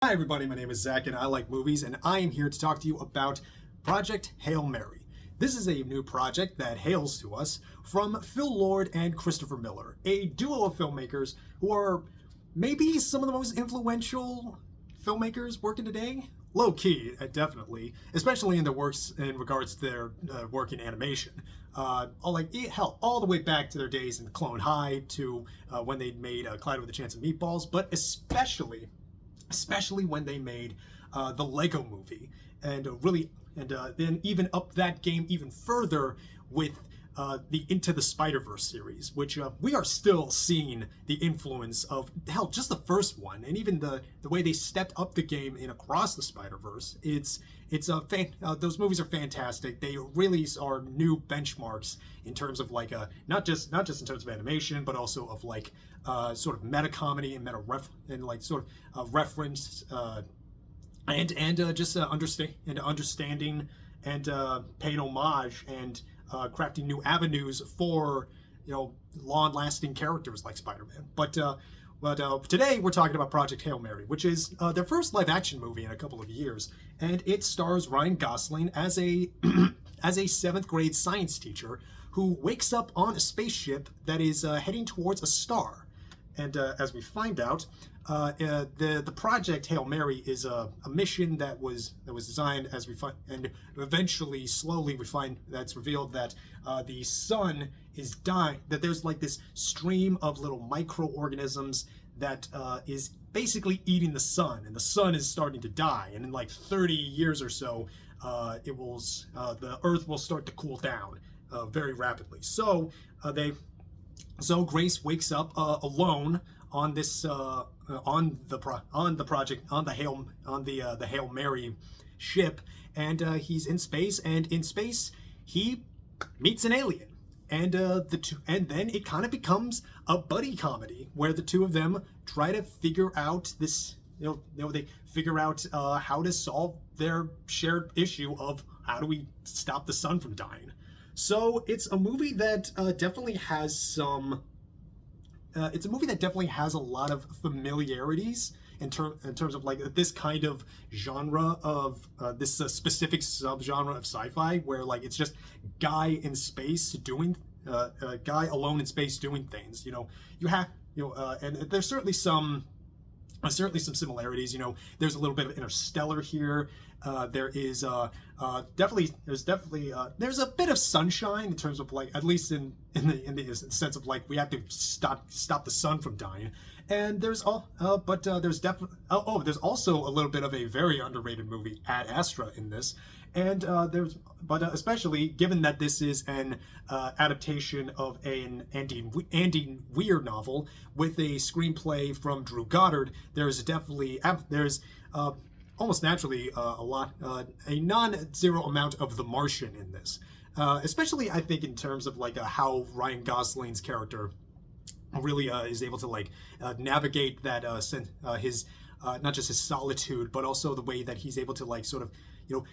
Hi everybody, my name is Zach and I like movies, and I am here to talk to you about Project Hail Mary. This is a new project that hails to us from Phil Lord and Christopher Miller, a duo of filmmakers who are maybe some of the most influential filmmakers working today. Low key, definitely, especially in their works in regards to their work in animation. All the way back to their days in Clone High to when they made Clyde with a Chance of Meatballs, but especially when they made the Lego movie, and then even up that game even further with the Into the Spider-Verse series, which we are still seeing the influence of, hell, just the first one, and even the way they stepped up the game in Across the Spider-Verse. Those movies are fantastic. They really are new benchmarks in terms of like not just in terms of animation, but also of like sort of meta comedy and reference understanding and paying homage and crafting new avenues for long-lasting characters like Spider-Man. But today we're talking about Project Hail Mary, which is their first live-action movie in a couple of years, and it stars Ryan Gosling as a as a seventh-grade science teacher who wakes up on a spaceship that is heading towards a star. And as we find out, the Project Hail Mary is a mission that was designed, as we find, and eventually, slowly, we find that's revealed that the sun is dying. That there's like this stream of little microorganisms that is basically eating the sun, and the sun is starting to die. And in like 30 years or so, the Earth will start to cool down very rapidly. So Grace wakes up alone on this on the Hail Mary ship, and he's in space. And in space, he meets an alien, and then it kind of becomes a buddy comedy where the two of them try to figure out this. They figure out how to solve their shared issue of how do we stop the sun from dying. So it's a movie that definitely has some. It's a movie that definitely has a lot of familiarities in terms of like this kind of genre of this specific subgenre of sci-fi, where like it's just guy in space doing guy alone in space doing things. And there's certainly some similarities. There's a little bit of Interstellar here. There's a bit of sunshine in terms of like, at least in the sense of like we have to stop the sun from dying. And there's there's also a little bit of a very underrated movie, Ad Astra, in this. And especially given that this is an adaptation of an Andy Weir novel with a screenplay from Drew Goddard, there's almost naturally a non-zero amount of The Martian in this. Especially, I think, in terms of like how Ryan Gosling's character really is able to like navigate that his not just his solitude, but also the way that he's able to like sort of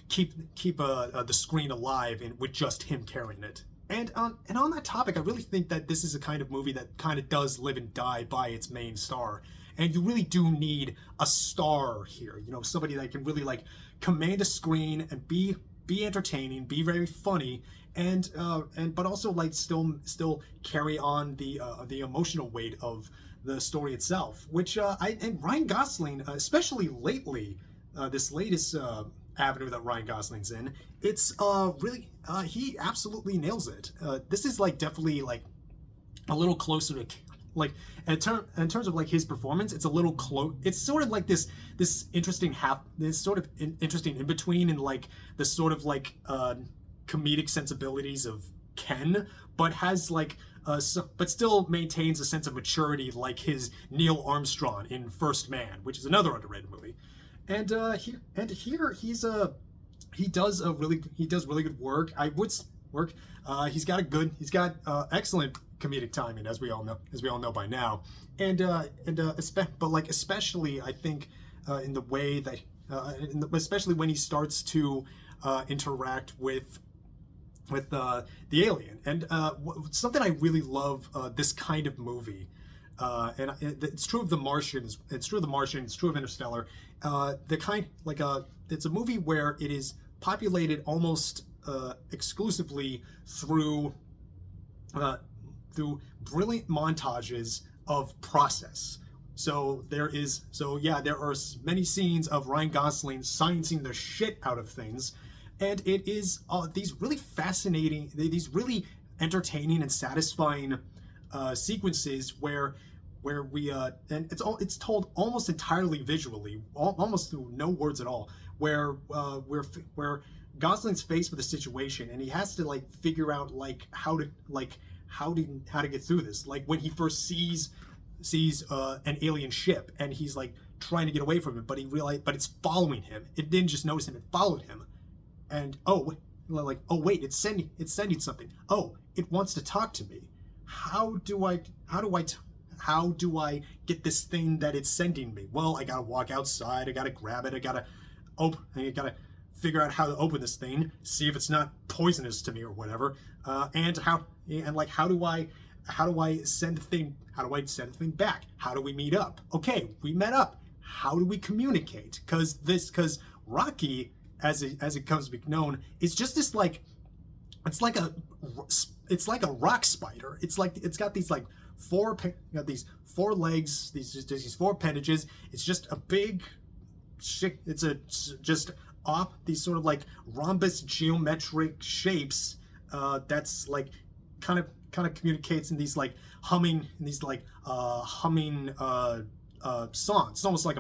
keep the screen alive and with just him carrying it. And on that topic, I really think that this is a kind of movie that kind of does live and die by its main star. And you really do need a star here, somebody that can really like command a screen and be entertaining, be very funny, and but also like still carry on the emotional weight of the story itself. Which and Ryan Gosling, especially lately, this latest avenue that Ryan Gosling's in, it's really he absolutely nails it. This is like definitely like a little closer to like in terms of like his performance. It's a little close. It's sort of like this interesting interesting in between, and like the sort of like comedic sensibilities of Ken, but has like but still maintains a sense of maturity like his Neil Armstrong in First Man, which is another underrated movie. And here he does really good work. He's got excellent comedic timing, as we all know by now, but especially I think in the way that especially when he starts to interact with the alien. And something I really love this kind of movie and it's true of The Martian. It's true of The Martian. It's true of Interstellar. It's a movie where it is populated almost exclusively through brilliant montages of process. So there are many scenes of Ryan Gosling sciencing the shit out of things, and it is these really fascinating, these really entertaining and satisfying sequences where we and it's told almost entirely visually, almost through no words at all, where Gosling's faced with a situation and he has to like figure out like how to get through this. Like when he first sees an alien ship and he's like trying to get away from it, but but it's following him. It didn't just notice him; it followed him. And oh wait, it's sending something. Oh, it wants to talk to me. How do I get this thing that it's sending me? Well, I gotta walk outside. I gotta grab it. I gotta figure out how to open this thing, see if it's not poisonous to me or whatever, and how do I send the thing back? How do we meet up? Okay, we met up. How do we communicate? Because Rocky, as it comes to be known, is just this like it's like a rock spider. It's got these like these four legs, these four appendages. It's just a big shit. Just off these sort of like rhombus geometric shapes that's like kind of communicates in these like humming songs. It's almost like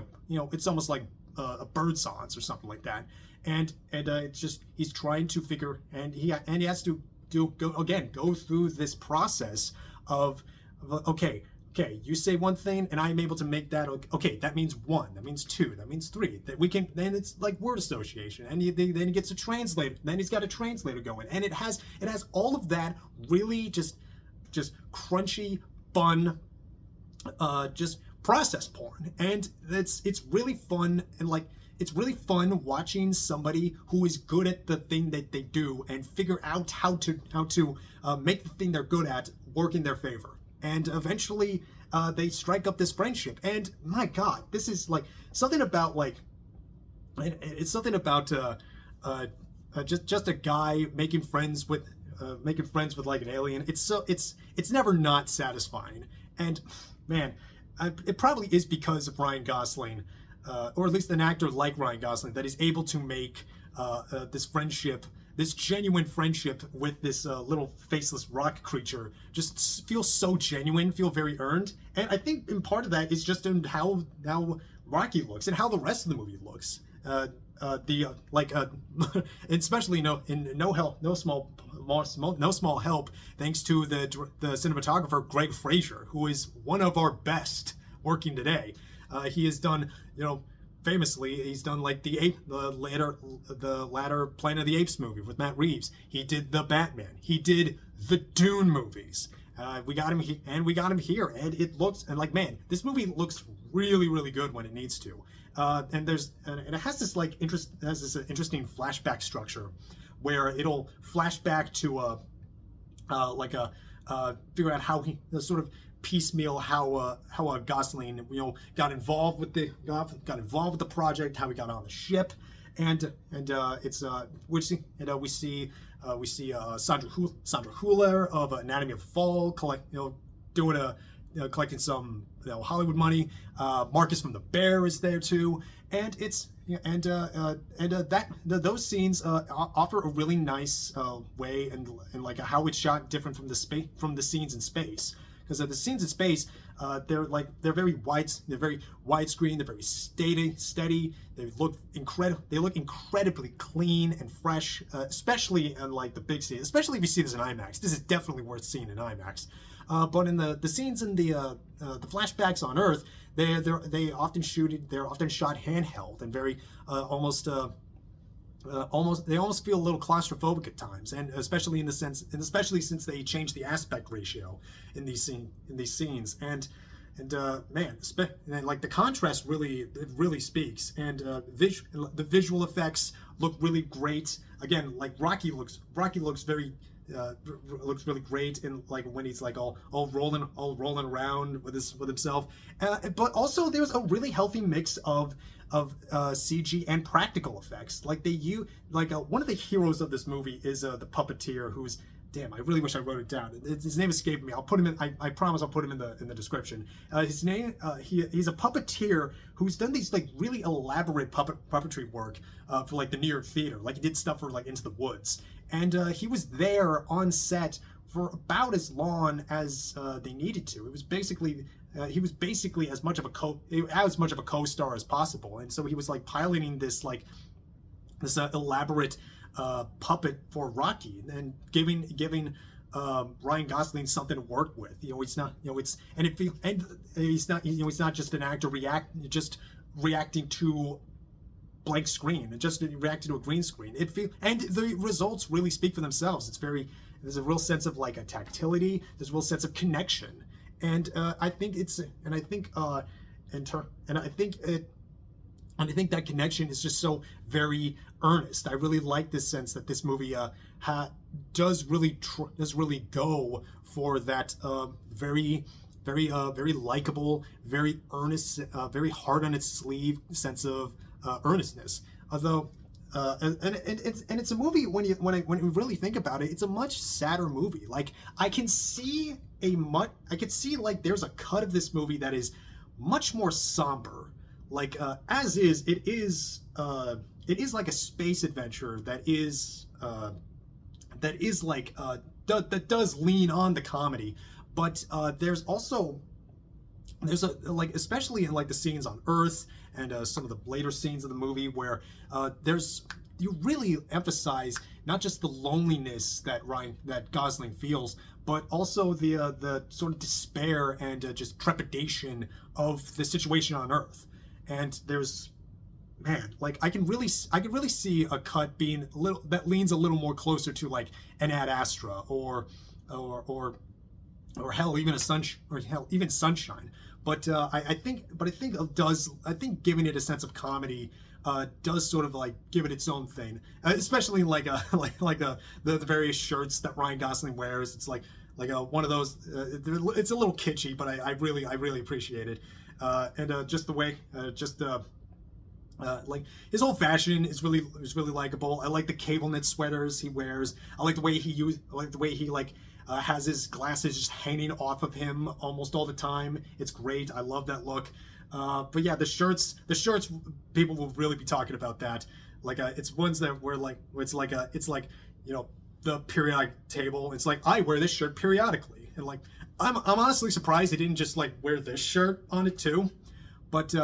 a bird songs or something like that. And it's just he's trying to figure, and he has to go through this process of okay, you say one thing and I'm able to make that, okay, that means one, that means two, that means three, that we can, then it's like word association, and then he gets a translator, then he's got a translator going, and it has all of that really just crunchy, fun, just process porn, and it's really fun, and like it's really fun watching somebody who is good at the thing that they do and figure out how to make the thing they're good at work in their favor. And eventually they strike up this friendship, and my god, this is like something about like it's something about just a guy making friends with like an alien. It's never not satisfying, and man, it probably is because of Ryan Gosling, or at least an actor like Ryan Gosling, that is able to make this friendship, this genuine friendship with this little faceless rock creature, just feel so genuine, feel very earned. And I think in part of that is just in how Rocky looks and how the rest of the movie looks. Especially no small help thanks to the cinematographer Greg Fraser, who is one of our best working today. He has done, famously, he's done like the latter Planet of the Apes movie with Matt Reeves. He did the Batman. He did the Dune movies. We got him here, and it looks, and like, man, this movie looks really, really good when it needs to. And it has this interesting flashback structure where it'll flash back to figure out how he sort of piecemeal how Gosling got involved with the project, how he got on the ship, and we see Sandra Hüller of Anatomy of Fall collecting some Hollywood money. Marcus from The Bear is there too, and those scenes offer a really nice way and like how it's shot different from the scenes in space. Because the scenes in space, they're very widescreen, they're very steady. They look incredibly clean and fresh, especially in like the big scenes. Especially if you see this in IMAX, this is definitely worth seeing in IMAX. But in the scenes in the flashbacks on Earth, they're often shot handheld and very almost feel a little claustrophobic at times, and especially since they changed the aspect ratio in these scenes, and like the contrast really speaks, and the visual effects look really great. Again, like Rocky looks very looks really great in like when he's like all rolling around with himself. But also there's a really healthy mix of CG and practical effects. Like one of the heroes of this movie is the Puppeteer, who's, damn, I really wish I wrote it down. His name escaped me. I'll put him in. I promise I'll put him in the description. His name. He's a puppeteer who's done these like really elaborate puppetry work for like the New York theater. Like he did stuff for like Into the Woods, and he was there on set for about as long as they needed to. It was basically. He was basically as much of a co-star as possible, and so he was like piloting this elaborate puppet for Rocky, and giving Ryan Gosling something to work with. He's not just an actor reacting to blank screen, and just reacting to a green screen. And the results really speak for themselves. There's a real sense of like a tactility. There's a real sense of connection. And I think that connection is just so very earnest. I really like this sense that this movie does really go for that very likable, very earnest, very hard on its sleeve sense of earnestness. Although. And it's a movie when you really think about it, it's a much sadder movie. Like I can see like there's a cut of this movie that is much more somber. Like it is like a space adventure that does lean on the comedy, but there's especially in like the scenes on Earth and some of the later scenes of the movie where you really emphasize not just the loneliness that Gosling feels, but also the sort of despair and just trepidation of the situation on Earth. And there's, man, like I can really see a cut being that leans a little more closer to like an Ad Astra or hell, even even Sunshine. But I think giving it a sense of comedy does sort of like give it its own thing, especially like the various shirts that Ryan Gosling wears. It's like one of those. It's a little kitschy, but I really appreciate it, and just the way like his whole fashion is really likable. I like the cable knit sweaters he wears. I like the way he has his glasses just hanging off of him almost all the time. It's great. I love that look. But yeah, the shirts people will really be talking about that. Like it's ones that were like it's like the periodic table. It's like I wear this shirt periodically, and like I'm honestly surprised they didn't just like wear this shirt on it too. But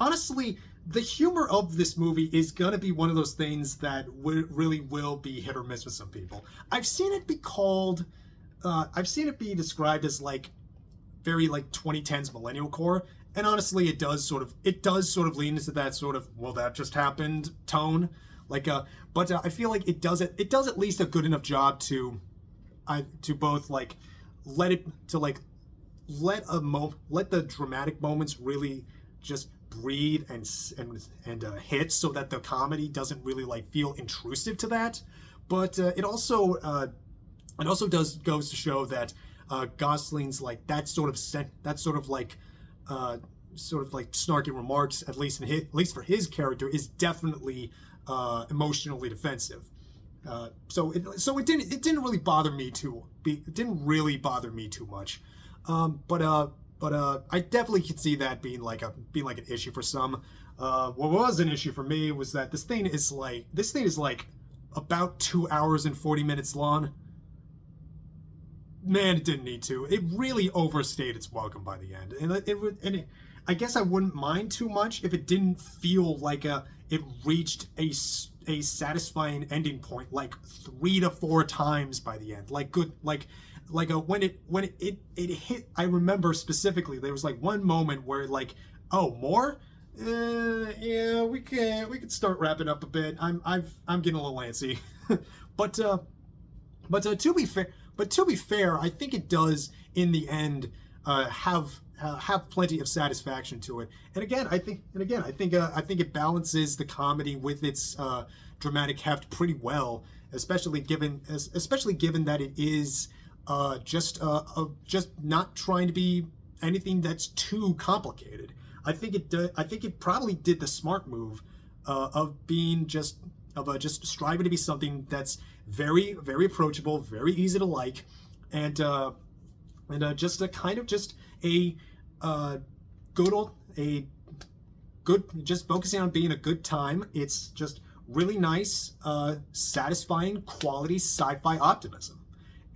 honestly, the humor of this movie is gonna be one of those things that really will be hit or miss with some people. I've seen it be described as like very like 2010s millennial core, and honestly, it does sort of lean into that sort of, well, that just happened tone. Like, but I feel like it does at least a good enough job to both like let the dramatic moments really just breathe and hit, so that the comedy doesn't really like feel intrusive to that. But it also goes to show that Gosling's like that sort of snarky remarks, at least for his character, is definitely emotionally defensive. So it didn't really bother me too much. But I definitely could see that being like an issue for some. What was an issue for me was that this thing is like about 2 hours and 40 minutes long. Man, it didn't need to. It really overstayed its welcome by the end, and I guess I wouldn't mind too much if it didn't feel like it reached a satisfying ending point like 3 to 4 times by the end. Like good, when it hit. I remember specifically there was like one moment where like, oh, more. Yeah, we could start wrapping up a bit. I'm getting a little antsy, but to be fair, I think it does in the end have plenty of satisfaction to it. And again, I think it balances the comedy with its dramatic heft pretty well. especially given that it is just not trying to be anything that's too complicated. I think it probably did the smart move of being just striving to be something that's very, very approachable, very easy to like, and just a kind of just a just focusing on being a good time. It's just really nice, satisfying, quality sci-fi optimism,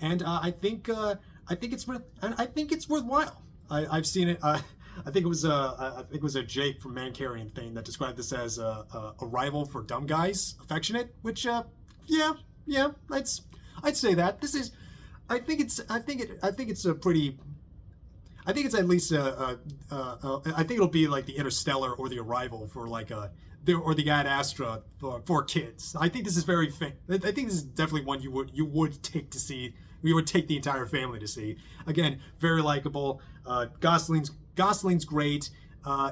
and I think it's worthwhile. I've seen it. I think it was a Jake from Mancarian thing that described this as a rival for dumb guys, affectionate. Which yeah, I'd say that this is. I think it's a pretty. I think it's at least I think it'll be like the Interstellar or the Arrival for like or the Ad Astra for kids. I think this is I think this is definitely one you would take to see. We would take the entire family to see. Again, very likable. Gosling's great.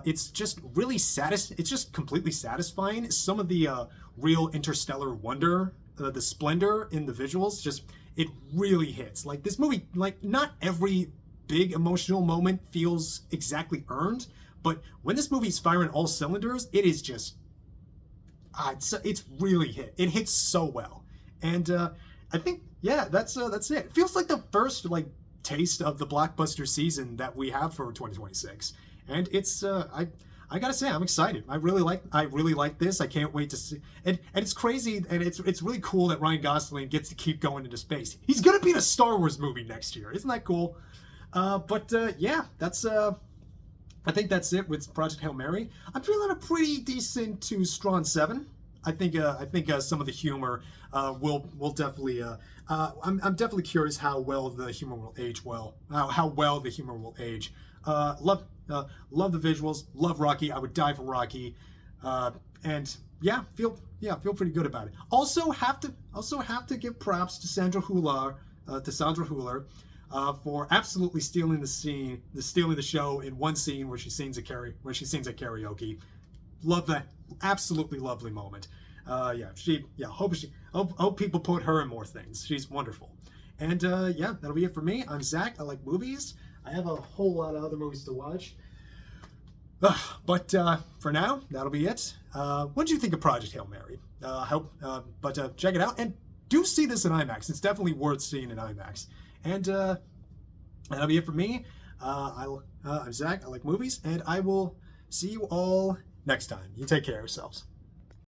It's just really it's just completely satisfying. Some of the real interstellar wonder, the splendor in the visuals, it really hits. Like this movie, like not every big emotional moment feels exactly earned, but when this movie's firing all cylinders, it is just it's really hit. It hits so well, and I think that's it. It feels like the first like taste of the blockbuster season that we have for 2026, and it's I gotta say I'm excited. I really like this. I can't wait to see. And it's crazy, and it's really cool that Ryan Gosling gets to keep going into space. He's gonna be in a Star Wars movie next year. Isn't that cool? Yeah, that's I think that's it with Project Hail Mary. I'm feeling a pretty decent to strong 7. I think some of the humor will definitely. I'm definitely curious how well the humor will age. How well the humor will age. Love the visuals. Love Rocky. I would die for Rocky. And yeah, feel pretty good about it. Also have to give props to Sandra Hüller. For absolutely stealing the show in one scene where she sings at karaoke. Love that, absolutely lovely moment. Hope people put her in more things. She's wonderful. And that'll be it for me. I'm Zach. I like movies. I have a whole lot of other movies to watch. But for now, that'll be it. What did you think of Project Hail Mary? Check it out and do see this in IMAX. It's definitely worth seeing in IMAX. And that'll be it for me. I'm Zach. I like movies, and I will see you all next time. You take care of yourselves.